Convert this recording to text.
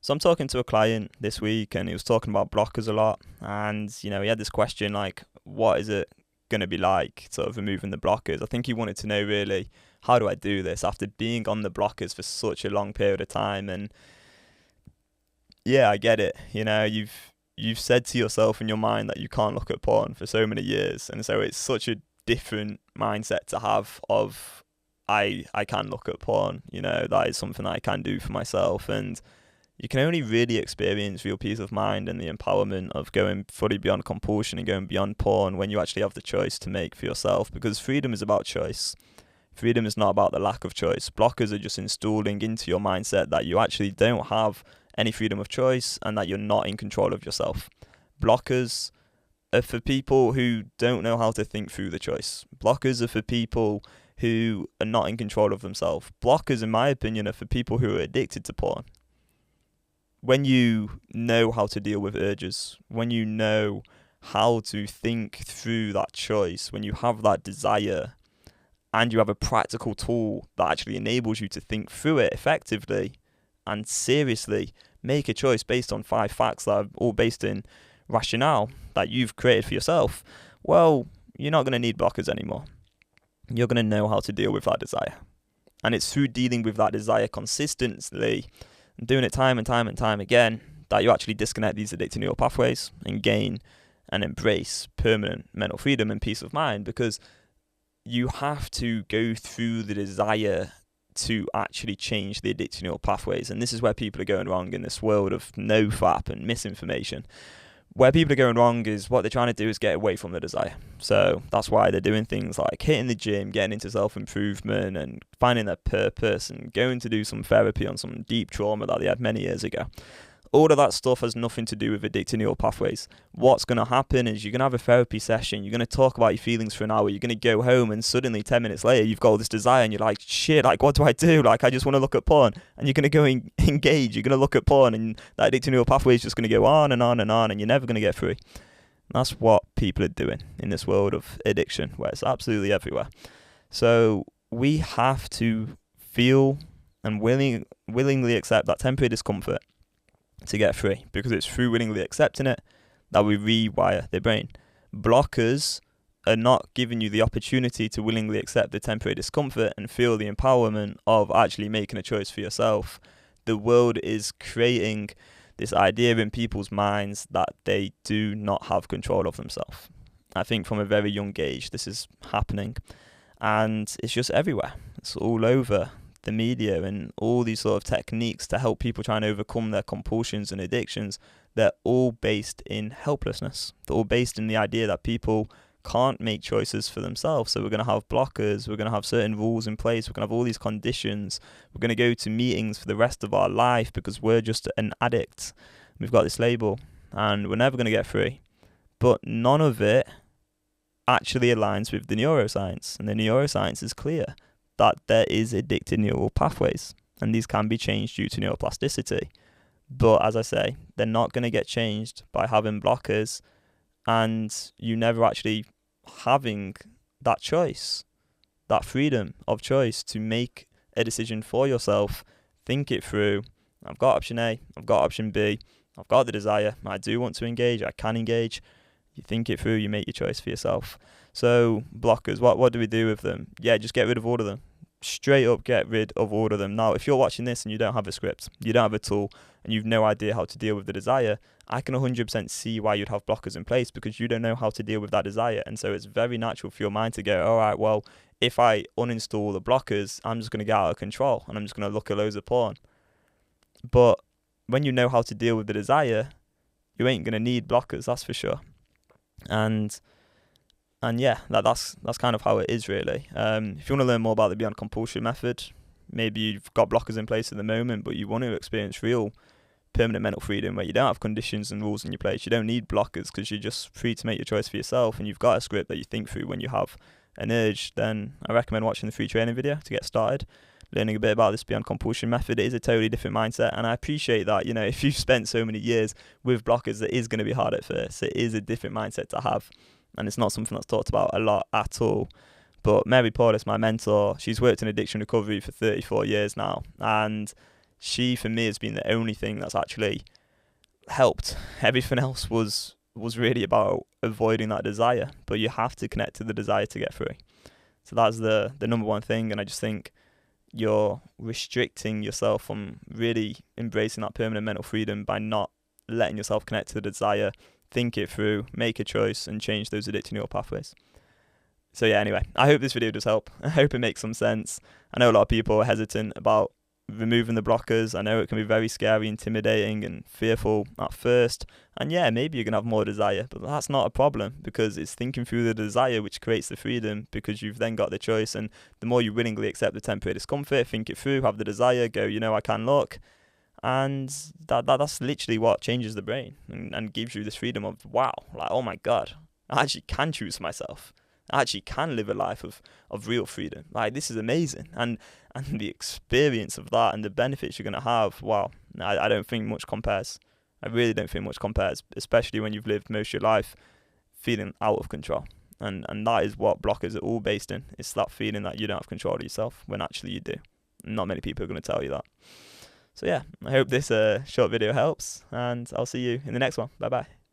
So I'm talking to a client this week and he was talking about blockers a lot. And, he had this question like, what is it going to be like sort of removing the blockers? I think he wanted to know really, how do I do this after being on the blockers for such a long period of time? And yeah, I get it. You've said to yourself in your mind that you can't look at porn for so many years. And so it's such a different mindset to have of, I can look at porn, that is something that I can do for myself. And you can only really experience real peace of mind and the empowerment of going fully beyond compulsion and going beyond porn when you actually have the choice to make for yourself, because freedom is about choice. Freedom is not about the lack of choice. Blockers are just installing into your mindset that you actually don't have any freedom of choice and that you're not in control of yourself. Blockers are for people who don't know how to think through the choice. Blockers are for people who are not in control of themselves. Blockers, in my opinion, are for people who are addicted to porn. When you know how to deal with urges, when you know how to think through that choice, when you have that desire and you have a practical tool that actually enables you to think through it effectively and seriously make a choice based on 5 facts that are all based in rationale that you've created for yourself, well, you're not going to need blockers anymore. You're going to know how to deal with that desire. And it's through dealing with that desire consistently and doing it time and time and time again that you actually disconnect these addictive neural pathways and gain and embrace permanent mental freedom and peace of mind, because you have to go through the desire to actually change the addictive neural pathways. And this is where people are going wrong in this world of nofap and misinformation. Where people are going wrong is what they're trying to do is get away from the desire. So that's why they're doing things like hitting the gym, getting into self-improvement and finding their purpose and going to do some therapy on some deep trauma that they had many years ago. All of that stuff has nothing to do with addictive neural pathways. What's going to happen is you're going to have a therapy session, you're going to talk about your feelings for an hour, you're going to go home and suddenly 10 minutes later you've got all this desire and you're like, shit, like what do I do? Like I just want to look at porn. And you're going to go engage, you're going to look at porn and that addictive neural pathway is just going to go on and on and on and you're never going to get free. That's what people are doing in this world of addiction where it's absolutely everywhere. So we have to feel and willingly accept that temporary discomfort to get free, because it's through willingly accepting it that we rewire the brain. Blockers are not giving you the opportunity to willingly accept the temporary discomfort and feel the empowerment of actually making a choice for yourself. The world is creating this idea in people's minds that they do not have control of themselves. I think from a very young age this is happening, and it's just everywhere. It's all over the media and all these sort of techniques to help people try and overcome their compulsions and addictions. They're all based in helplessness. They're all based in the idea that people can't make choices for themselves. So we're going to have blockers, we're going to have certain rules in place, we're going to have all these conditions, we're going to go to meetings for the rest of our life because we're just an addict. We've got this label and we're never going to get free. But none of it actually aligns with the neuroscience, and the neuroscience is clear that there is addictive neural pathways and these can be changed due to neuroplasticity. But as I say, they're not going to get changed by having blockers and you never actually having that choice, that freedom of choice to make a decision for yourself, think it through. I've got option A, I've got option B, I've got the desire, I do want to engage, I can engage. You think it through, you make your choice for yourself. So blockers, what do we do with them? Yeah, just get rid of all of them. Straight up get rid of all of them. Now, if you're watching this and you don't have a script, you don't have a tool, and you've no idea how to deal with the desire, I can 100% see why you'd have blockers in place, because you don't know how to deal with that desire. And so it's very natural for your mind to go, all right, well, if I uninstall the blockers, I'm just going to get out of control and I'm just going to look at loads of porn. But when you know how to deal with the desire, you ain't going to need blockers, that's for sure. And yeah, that's kind of how it is really. If you want to learn more about the Beyond Compulsion method, maybe you've got blockers in place at the moment, but you want to experience real permanent mental freedom where you don't have conditions and rules in your place. You don't need blockers because you're just free to make your choice for yourself, and you've got a script that you think through when you have an urge. Then I recommend watching the free training video to get started, learning a bit about this Beyond Compulsion method. It is a totally different mindset, and I appreciate that. If you've spent so many years with blockers, it is going to be hard at first. It is a different mindset to have, and it's not something that's talked about a lot at all. But Mary Portis, my mentor, she's worked in addiction recovery for 34 years now, and she for me has been the only thing that's actually helped. Everything else was really about avoiding that desire, but you have to connect to the desire to get free. So that's the number one thing, and I just think you're restricting yourself from really embracing that permanent mental freedom by not letting yourself connect to the desire, think it through, make a choice, and change those addictive neural pathways. So yeah, anyway, I hope this video does help. I hope it makes some sense. I know a lot of people are hesitant about removing the blockers. I know it can be very scary, intimidating, and fearful at first. And yeah, maybe you're going to have more desire, but that's not a problem, because it's thinking through the desire which creates the freedom, because you've then got the choice. And the more you willingly accept the temporary discomfort, think it through, have the desire, go, I can look. And that's literally what changes the brain and gives you this freedom of, wow, like, oh my God, I actually can choose myself. I actually can live a life of real freedom. Like, this is amazing. And the experience of that and the benefits you're going to have, wow, I don't think much compares. I really don't think much compares, especially when you've lived most of your life feeling out of control. And that is what blockers are all based in. It's that feeling that you don't have control of yourself when actually you do. Not many people are going to tell you that. So yeah, I hope this short video helps, and I'll see you in the next one. Bye bye.